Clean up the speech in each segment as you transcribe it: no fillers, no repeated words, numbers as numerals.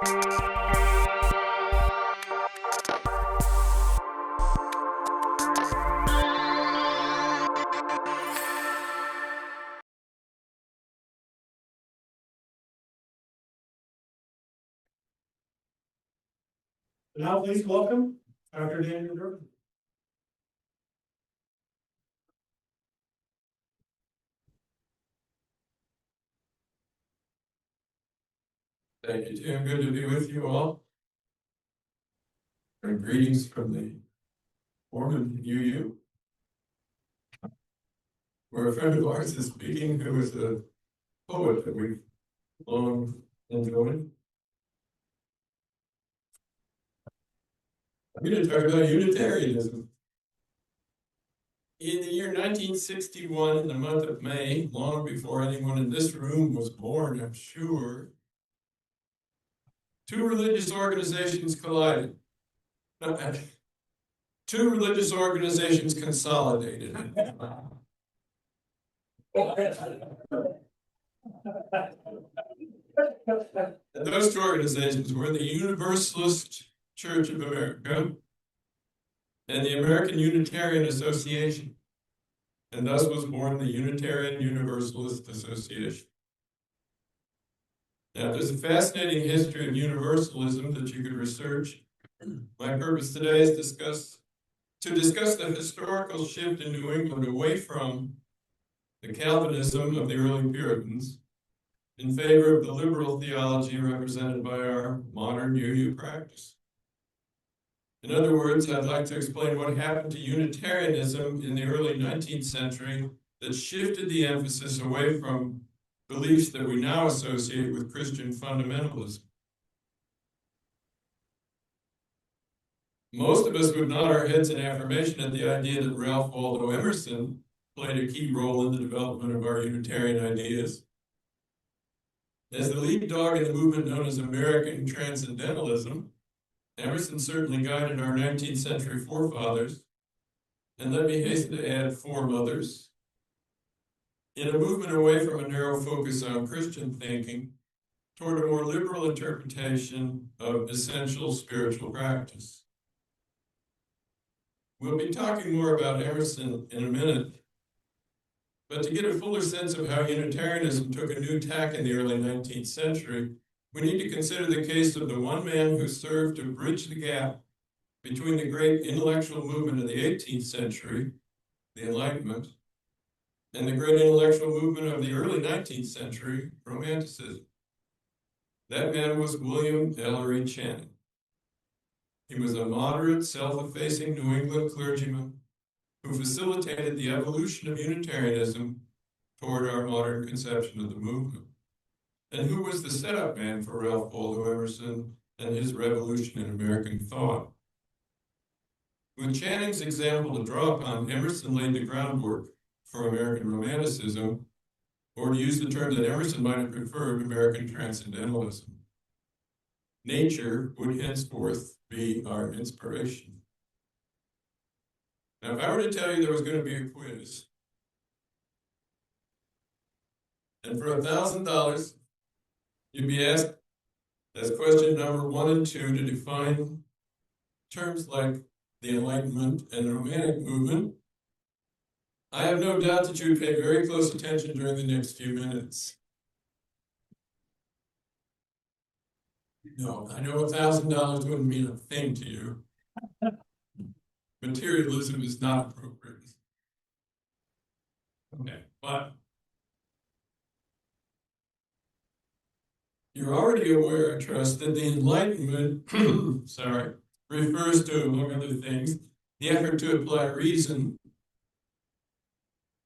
Now please welcome Dr. Dan Gribbin. Thank you, Tim. Good to be with you all. And greetings from the Mormon UU, where a friend of ours is speaking who is a poet that we've long enjoyed. I'm going to talk about Unitarianism. In the year 1961, in the month of May, long before anyone in this room was born, I'm sure, two religious organizations collided. Two religious organizations consolidated. And those two organizations were the Universalist Church of America and the American Unitarian Association. And thus was born the Unitarian Universalist Association. Now, there's a fascinating history of universalism that you could research. My purpose today is to discuss the historical shift in New England away from the Calvinism of the early Puritans in favor of the liberal theology represented by our modern UU practice. In other words, I'd like to explain what happened to Unitarianism in the early 19th century that shifted the emphasis away from beliefs that we now associate with Christian fundamentalism. Most of us would nod our heads in affirmation at the idea that Ralph Waldo Emerson played a key role in the development of our Unitarian ideas. As the lead dog in the movement known as American Transcendentalism, Emerson certainly guided our 19th century forefathers, and let me hasten to add foremothers, in a movement away from a narrow focus on Christian thinking toward a more liberal interpretation of essential spiritual practice. We'll be talking more about Emerson in a minute, but to get a fuller sense of how Unitarianism took a new tack in the early 19th century, we need to consider the case of the one man who served to bridge the gap between the great intellectual movement of the 18th century, the Enlightenment, and the great intellectual movement of the early 19th century, Romanticism. That man was William Ellery Channing. He was a moderate, self-effacing New England clergyman who facilitated the evolution of Unitarianism toward our modern conception of the movement, and who was the setup man for Ralph Waldo Emerson and his revolution in American thought. With Channing's example to draw upon, Emerson laid the groundwork for American Romanticism, or to use the term that Emerson might have preferred, American Transcendentalism. Nature would henceforth be our inspiration. Now, if I were to tell you there was going to be a quiz, and for $1,000, you'd be asked as question number 1 and 2 to define terms like the Enlightenment and the Romantic movement, I have no doubt that you would pay very close attention during the next few minutes. No, I know $1,000 wouldn't mean a thing to you. Materialism is not appropriate. Okay, but you're already aware, I trust, that the Enlightenment, refers to, among other things, the effort to apply reason,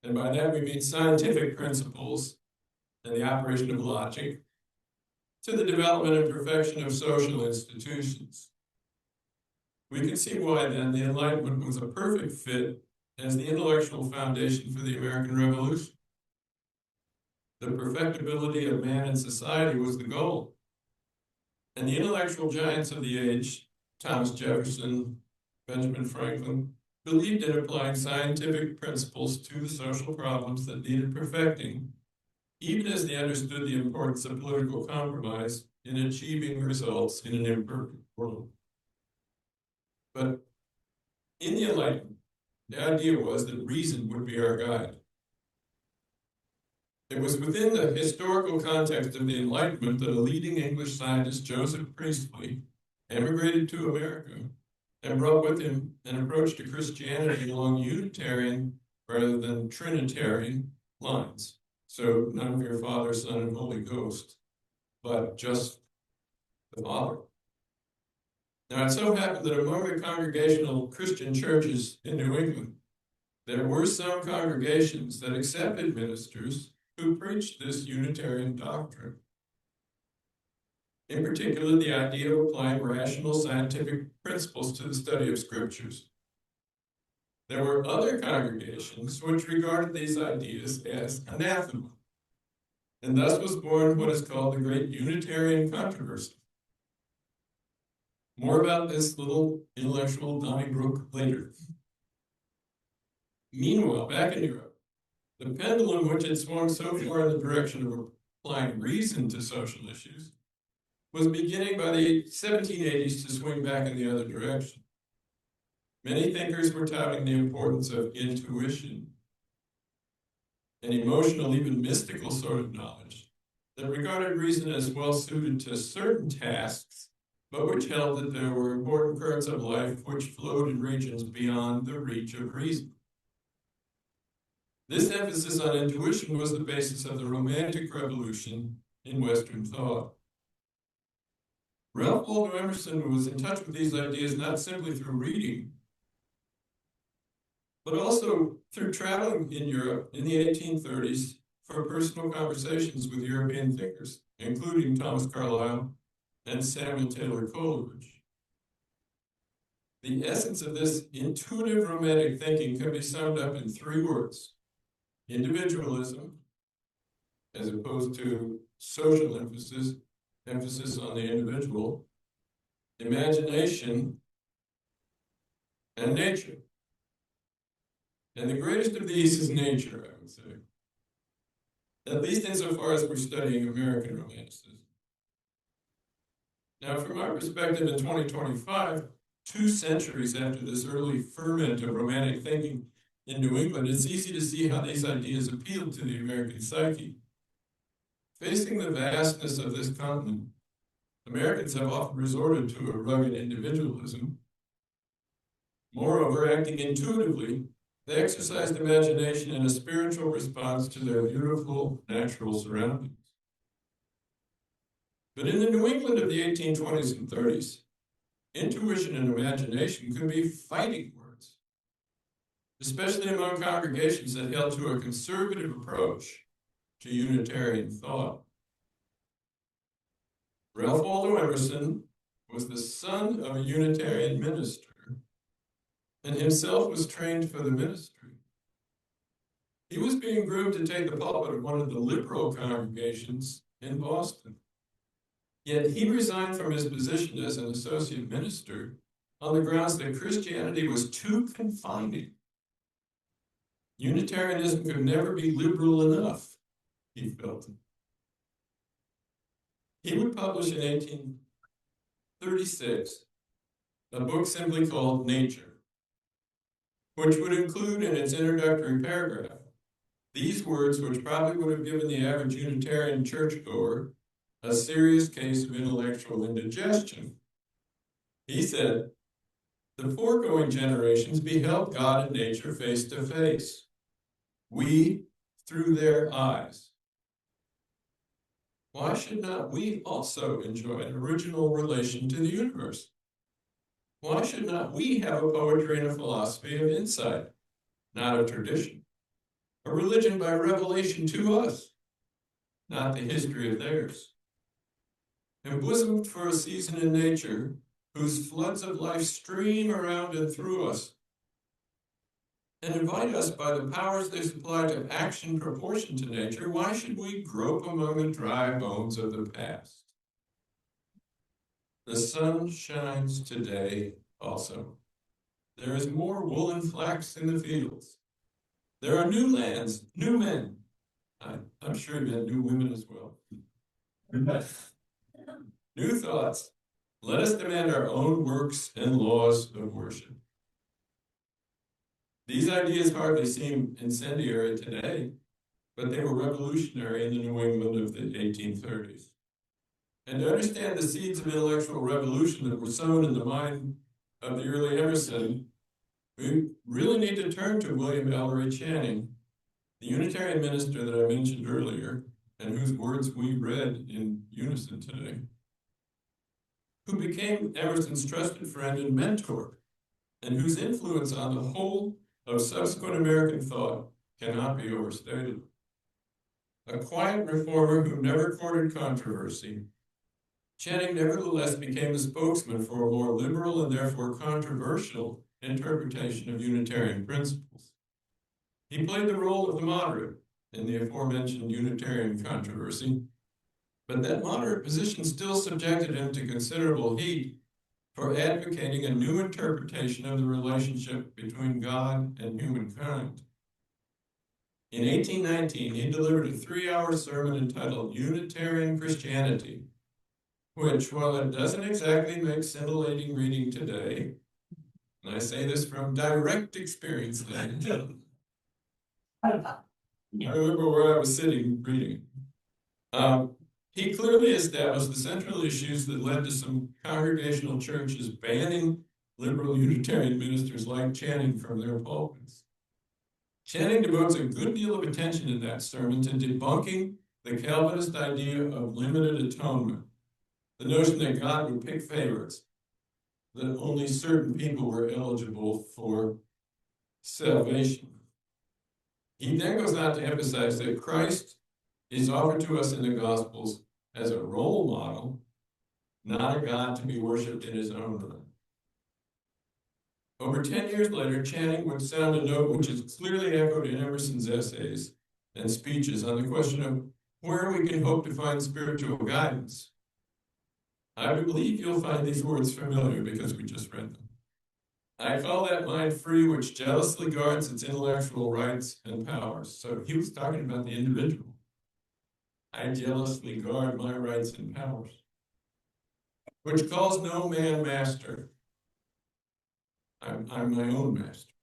and by that we mean scientific principles and the operation of logic, to the development and perfection of social institutions. We can see why, then, the Enlightenment was a perfect fit as the intellectual foundation for the American Revolution. The perfectibility of man and society was the goal. And the intellectual giants of the age, Thomas Jefferson, Benjamin Franklin, believed in applying scientific principles to the social problems that needed perfecting even as they understood the importance of political compromise in achieving results in an imperfect world. But in the Enlightenment, the idea was that reason would be our guide. It was within the historical context of the Enlightenment that a leading English scientist, Joseph Priestley, emigrated to America and brought with him an approach to Christianity along Unitarian rather than Trinitarian lines. So none of your Father, Son, and Holy Ghost, but just the Father. Now, it so happened that among the congregational Christian churches in New England, there were some congregations that accepted ministers who preached this Unitarian doctrine. In particular, the idea of applying rational scientific principles to the study of scriptures. There were other congregations which regarded these ideas as anathema, and thus was born what is called the Great Unitarian Controversy. More about this little intellectual Donnybrook later. Meanwhile, back in Europe, the pendulum, which had swung so far in the direction of applying reason to social issues, was beginning by the 1780s to swing back in the other direction. Many thinkers were touting the importance of intuition, an emotional, even mystical sort of knowledge that regarded reason as well suited to certain tasks, but which held that there were important currents of life which flowed in regions beyond the reach of reason. This emphasis on intuition was the basis of the Romantic Revolution in Western thought. Ralph Waldo Emerson was in touch with these ideas not simply through reading, but also through traveling in Europe in the 1830s for personal conversations with European thinkers, including Thomas Carlyle and Samuel Taylor Coleridge. The essence of this intuitive romantic thinking can be summed up in three words: individualism, as opposed to social emphasis on the individual, imagination, and nature. And the greatest of these is nature, I would say, at least insofar as we're studying American Romanticism. Now, from our perspective in 2025, 2 centuries after this early ferment of Romantic thinking in New England, it's easy to see how these ideas appealed to the American psyche. Facing the vastness of this continent, Americans have often resorted to a rugged individualism. Moreover, acting intuitively, they exercised imagination and a spiritual response to their beautiful natural surroundings. But in the New England of the 1820s and 30s, intuition and imagination could be fighting words, especially among congregations that held to a conservative approach to Unitarian thought. Ralph Waldo Emerson was the son of a Unitarian minister, and himself was trained for the ministry. He was being groomed to take the pulpit of one of the liberal congregations in Boston. Yet he resigned from his position as an associate minister on the grounds that Christianity was too confining. Unitarianism could never be liberal enough, he felt. He would publish in 1836 a book simply called Nature, which would include in its introductory paragraph these words, which probably would have given the average Unitarian churchgoer a serious case of intellectual indigestion. He said, "The foregoing generations beheld God and nature face to face. We through their eyes. Why should not we also enjoy an original relation to the universe? Why should not we have a poetry and a philosophy of insight, not of tradition, a religion by revelation to us, not the history of theirs? Embosomed for a season in nature, whose floods of life stream around and through us, and invite us by the powers they supply to action proportioned to nature, why should we grope among the dry bones of the past? The sun shines today also. There is more wool and flax in the fields. There are new lands, new men, I'm sure he meant new women as well. New thoughts. Let us demand our own works and laws of worship. These ideas hardly seem incendiary today, but they were revolutionary in the New England of the 1830s. And to understand the seeds of intellectual revolution that were sown in the mind of the early Emerson, we really need to turn to William Ellery Channing, the Unitarian minister that I mentioned earlier, and whose words we read in unison today, who became Emerson's trusted friend and mentor, and whose influence on the whole of subsequent American thought cannot be overstated. A quiet reformer who never courted controversy, Channing nevertheless became the spokesman for a more liberal and therefore controversial interpretation of Unitarian principles. He played the role of the moderate in the aforementioned Unitarian controversy, but that moderate position still subjected him to considerable heat for advocating a new interpretation of the relationship between God and humankind. In 1819, he delivered a 3-hour sermon entitled Unitarian Christianity, which, while it doesn't exactly make scintillating reading today, and I say this from direct experience, I remember where I was sitting reading. He clearly established the central issues that led to some congregational churches banning liberal Unitarian ministers like Channing from their pulpits. Channing devotes a good deal of attention in that sermon to debunking the Calvinist idea of limited atonement, the notion that God would pick favorites, that only certain people were eligible for salvation. He then goes on to emphasize that Christ is offered to us in the Gospels as a role model, not a God to be worshipped in his own right. Over 10 years later, Channing would sound a note which is clearly echoed in Emerson's essays and speeches on the question of where we can hope to find spiritual guidance. I believe you'll find these words familiar because we just read them. I call that mind free which jealously guards its intellectual rights and powers. So he was talking about the individual. I jealously guard my rights and powers, which calls no man master. I'm my own master,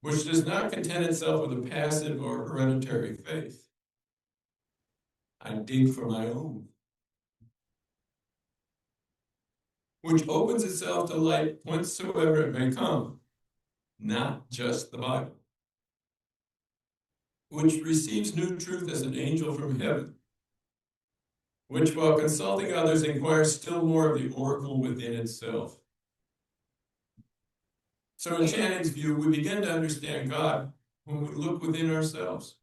which does not content itself with a passive or hereditary faith. I dig for my own, which opens itself to light whencesoever it may come, not just the Bible, which receives new truth as an angel from heaven, which, while consulting others, inquires still more of the oracle within itself. So in Channing's view, we begin to understand God when we look within ourselves.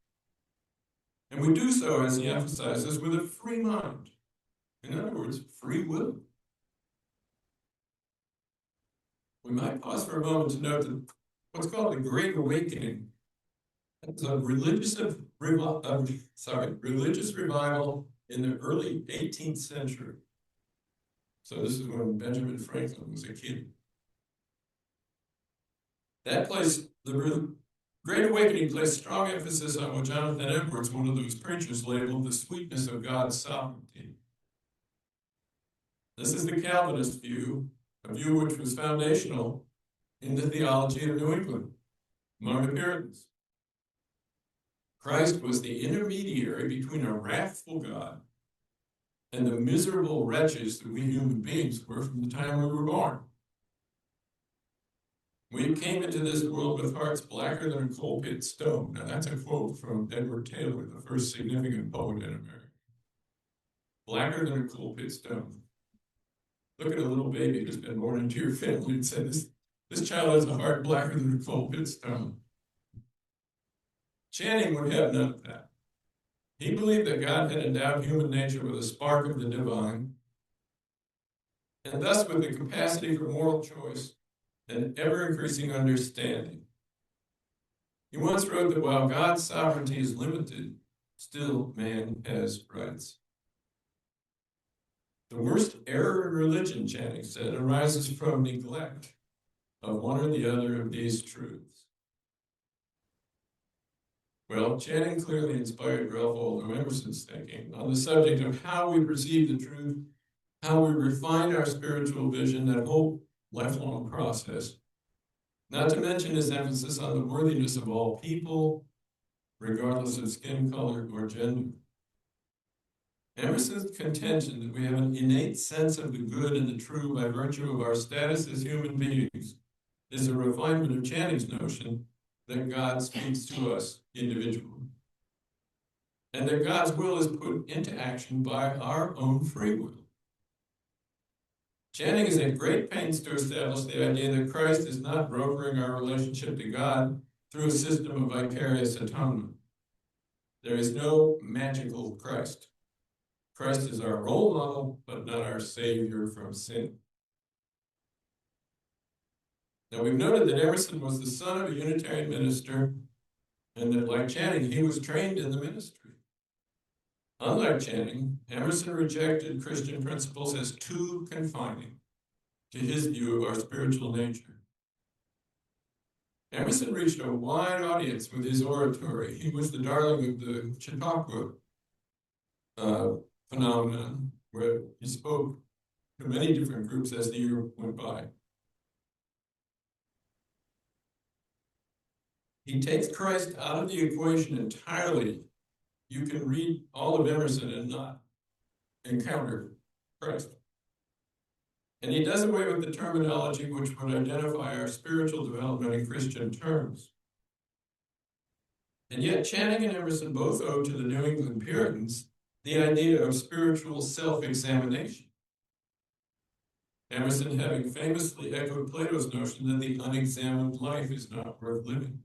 And we do so, as he emphasizes, with a free mind. In other words, free will. We might pause for a moment to note that what's called the Great Awakening is a religious revival in the early 18th century. So this is when Benjamin Franklin was a kid. That place, the Great Awakening, placed strong emphasis on what Jonathan Edwards, one of those preachers, labeled the sweetness of God's sovereignty. This is the Calvinist view, a view which was foundational in the theology of New England among the Puritans. Christ was the intermediary between a wrathful God and the miserable wretches that we human beings were from the time we were born. We came into this world with hearts blacker than a coal pit stone. Now that's a quote from Edward Taylor, the first significant poet in America. Blacker than a coal pit stone. Look at a little baby who's been born into your family and say, this child has a heart blacker than a coal pit stone. Channing would have none of that. He believed that God had endowed human nature with a spark of the divine, and thus with the capacity for moral choice and ever-increasing understanding. He once wrote that while God's sovereignty is limited, still man has rights. The worst error in religion, Channing said, arises from neglect of one or the other of these truths. Well, Channing clearly inspired Ralph Waldo Emerson's thinking on the subject of how we perceive the truth, how we refine our spiritual vision, that whole lifelong process. Not to mention his emphasis on the worthiness of all people, regardless of skin color or gender. Emerson's contention that we have an innate sense of the good and the true by virtue of our status as human beings is a refinement of Channing's notion that God speaks to us individually, and that God's will is put into action by our own free will. Channing is at great pains to establish the idea that Christ is not brokering our relationship to God through a system of vicarious atonement. There is no magical Christ. Christ is our role model, but not our savior from sin. Now, we've noted that Emerson was the son of a Unitarian minister, and that, like Channing, he was trained in the ministry. Unlike Channing, Emerson rejected Christian principles as too confining to his view of our spiritual nature. Emerson reached a wide audience with his oratory. He was the darling of the Chautauqua phenomenon, where he spoke to many different groups as the year went by. He takes Christ out of the equation entirely. You can read all of Emerson and not encounter Christ. And he does away with the terminology which would identify our spiritual development in Christian terms. And yet Channing and Emerson both owe to the New England Puritans the idea of spiritual self-examination. Emerson having famously echoed Plato's notion that the unexamined life is not worth living.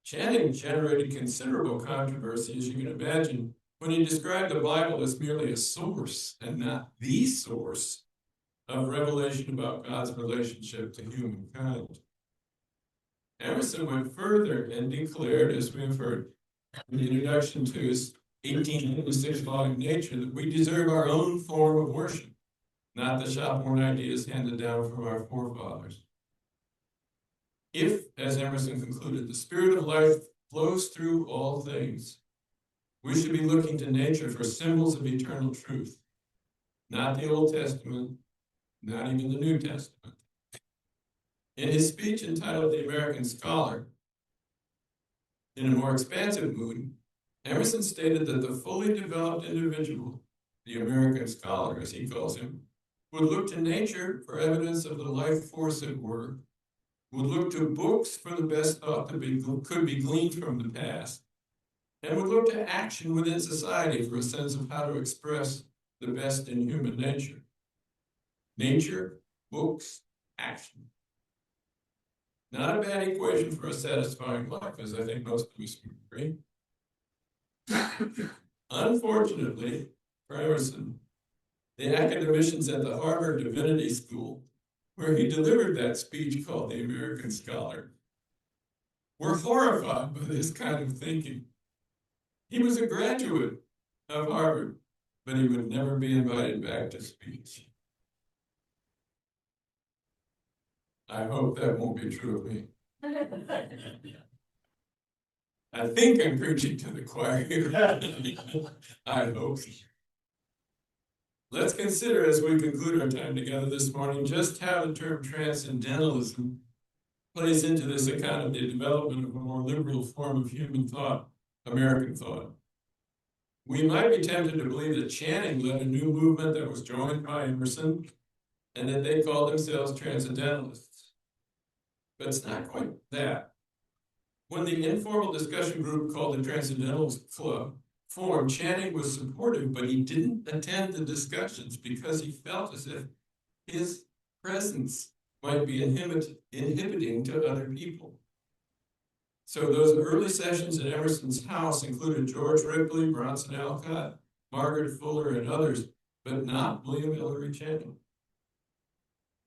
Channing generated considerable controversy, as you can imagine, when he described the Bible as merely a source and not the source of revelation about God's relationship to humankind. Emerson went further and declared, as we have heard in the introduction to his 1886 volume Nature, that we deserve our own form of worship, not the shop-worn ideas handed down from our forefathers. If, as Emerson concluded, the spirit of life flows through all things, we should be looking to nature for symbols of eternal truth, not the Old Testament, not even the New Testament. In his speech entitled The American Scholar, in a more expansive mood, Emerson stated that the fully developed individual, the American scholar, as he calls him, would look to nature for evidence of the life force at work, would look to books for the best thought that could be gleaned from the past, and would look to action within society for a sense of how to express the best in human nature. Nature, books, action. Not a bad equation for a satisfying life, as I think most of us would agree. Unfortunately for Emerson, the academicians at the Harvard Divinity School, where he delivered that speech called The American Scholar, were horrified by this kind of thinking. He was a graduate of Harvard, but he would never be invited back to speak. I hope that won't be true of me. I think I'm preaching to the choir here. I hope. Let's consider, as we conclude our time together this morning, just how the term transcendentalism plays into this account of the development of a more liberal form of human thought, American thought. We might be tempted to believe that Channing led a new movement that was joined by Emerson, and that they called themselves transcendentalists. But it's not quite that. When the informal discussion group called the Transcendentalist Club formed, Channing was supportive, but he didn't attend the discussions because he felt as if his presence might be inhibiting to other people. So those early sessions at Emerson's house included George Ripley, Bronson Alcott, Margaret Fuller, and others, but not William Ellery Channing.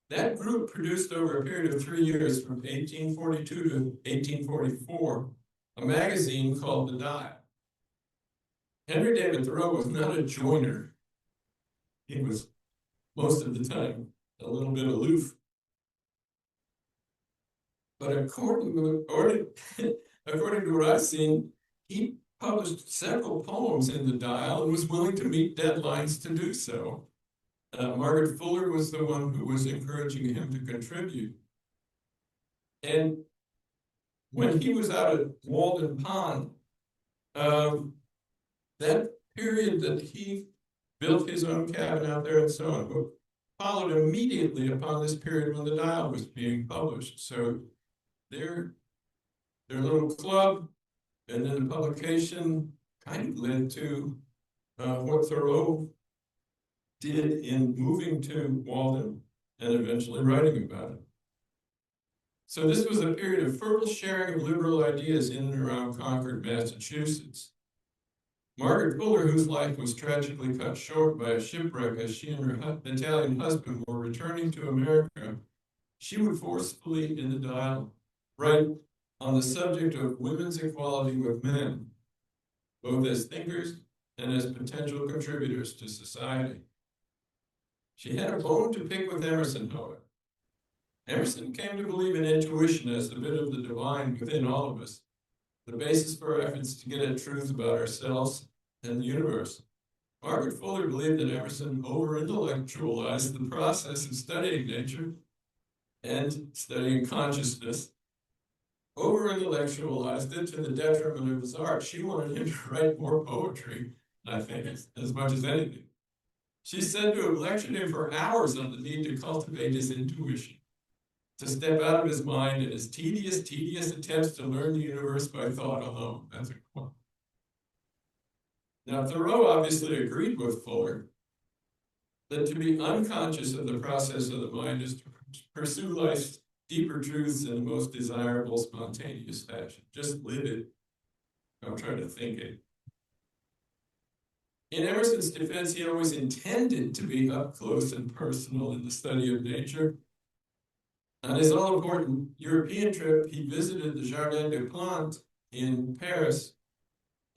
That group produced over a period of 3 years, from 1842 to 1844, a magazine called The Dial. Henry David Thoreau was not a joiner. He was, most of the time, a little bit aloof. But according to what I've seen, he published several poems in the Dial and was willing to meet deadlines to do so. Margaret Fuller was the one who was encouraging him to contribute. And when he was out at Walden Pond, that period that he built his own cabin out there and so on followed immediately upon this period when the Dial was being published. So their little club and then the publication kind of led to what Thoreau did in moving to Walden and eventually writing about it. So this was a period of fertile sharing of liberal ideas in and around Concord, Massachusetts. Margaret Fuller, whose life was tragically cut short by a shipwreck as she and her Italian husband were returning to America, she would forcefully, in the Dial, write on the subject of women's equality with men, both as thinkers and as potential contributors to society. She had a bone to pick with Emerson, however. Emerson came to believe in intuition as the bit of the divine within all of us, the basis for our efforts to get at truth about ourselves and the universe. Margaret Fuller believed that Emerson over-intellectualized the process of studying nature and studying consciousness, over-intellectualized it to the detriment of his art. She wanted him to write more poetry, I think, as much as anything. She's said to have lectured him for hours on the need to cultivate his intuition, to step out of his mind and his tedious attempts to learn the universe by thought alone. That's a quote. Now, Thoreau obviously agreed with Fuller that to be unconscious of the process of the mind is to pursue life's deeper truths in the most desirable, spontaneous fashion. Just live it. Don't try to think it. In Emerson's defense, he always intended to be up close and personal in the study of nature. On his all-important European trip, he visited the Jardin des Plantes in Paris,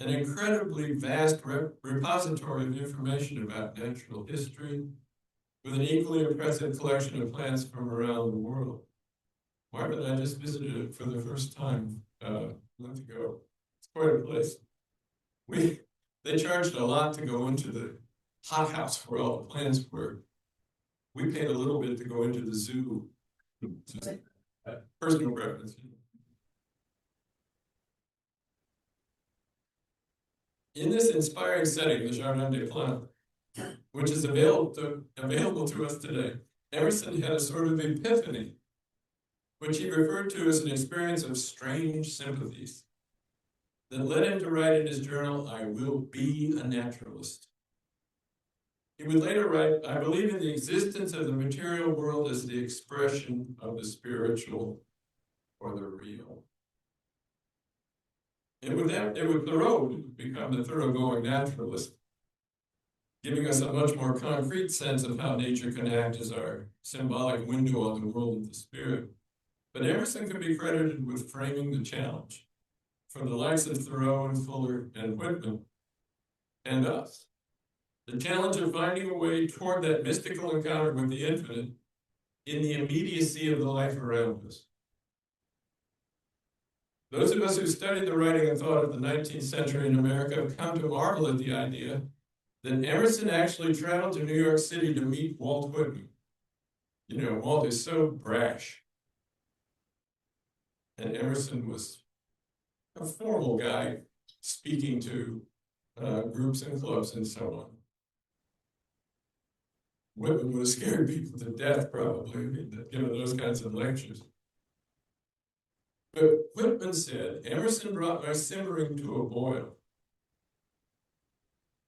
an incredibly vast repository of information about natural history, with an equally impressive collection of plants from around the world. Mark and I just visited it for the first time a month ago. It's quite a place. They charged a lot to go into the hothouse where all the plants were. We paid a little bit to go into the zoo. Personal preference. In this inspiring setting, the Jardin des Plantes, which is available to us today, Emerson had a sort of epiphany, which he referred to as an experience of strange sympathies that led him to write in his journal, "I will be a naturalist." He would later write, "I believe in the existence of the material world as the expression of the spiritual or the real." And with Thoreau become the thoroughgoing naturalist, giving us a much more concrete sense of how nature can act as our symbolic window on the world of the spirit. But Emerson can be credited with framing the challenge for the likes of Thoreau and Fuller and Whitman and us. The challenge of finding a way toward that mystical encounter with the infinite in the immediacy of the life around us. Those of us who studied the writing and thought of the 19th century in America have come to marvel at the idea that Emerson actually traveled to New York City to meet Walt Whitman. You know, Walt is so brash. And Emerson was a formal guy speaking to groups and clubs and so on. Whitman would have scared people to death, probably, giving those kinds of lectures. But Whitman said, "Emerson brought my simmering to a boil."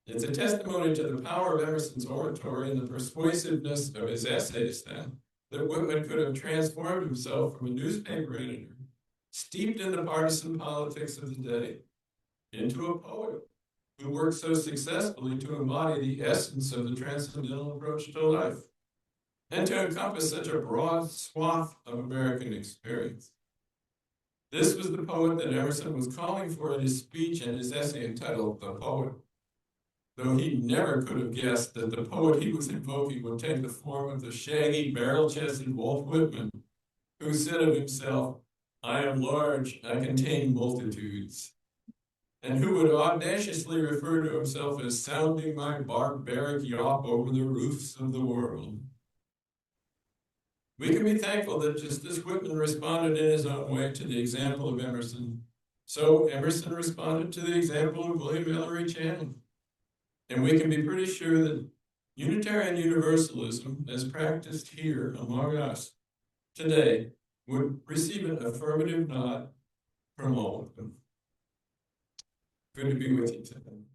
It's a testimony to the power of Emerson's oratory and the persuasiveness of his essays, then, that Whitman could have transformed himself from a newspaper editor, steeped in the partisan politics of the day, into a poet who worked so successfully to embody the essence of the transcendental approach to life and to encompass such a broad swath of American experience. This was the poet that Emerson was calling for in his speech and his essay entitled "The Poet," though he never could have guessed that the poet he was invoking would take the form of the shaggy, barrel-chested Walt Whitman, who said of himself, I am large, I contain multitudes. And who would audaciously refer to himself as sounding my barbaric yawp over the roofs of the world. We can be thankful that just as Whitman responded in his own way to the example of Emerson, so Emerson responded to the example of William Ellery Channing. And we can be pretty sure that Unitarian Universalism, as practiced here among us today, would receive an affirmative nod from all of them. Good to be with you today.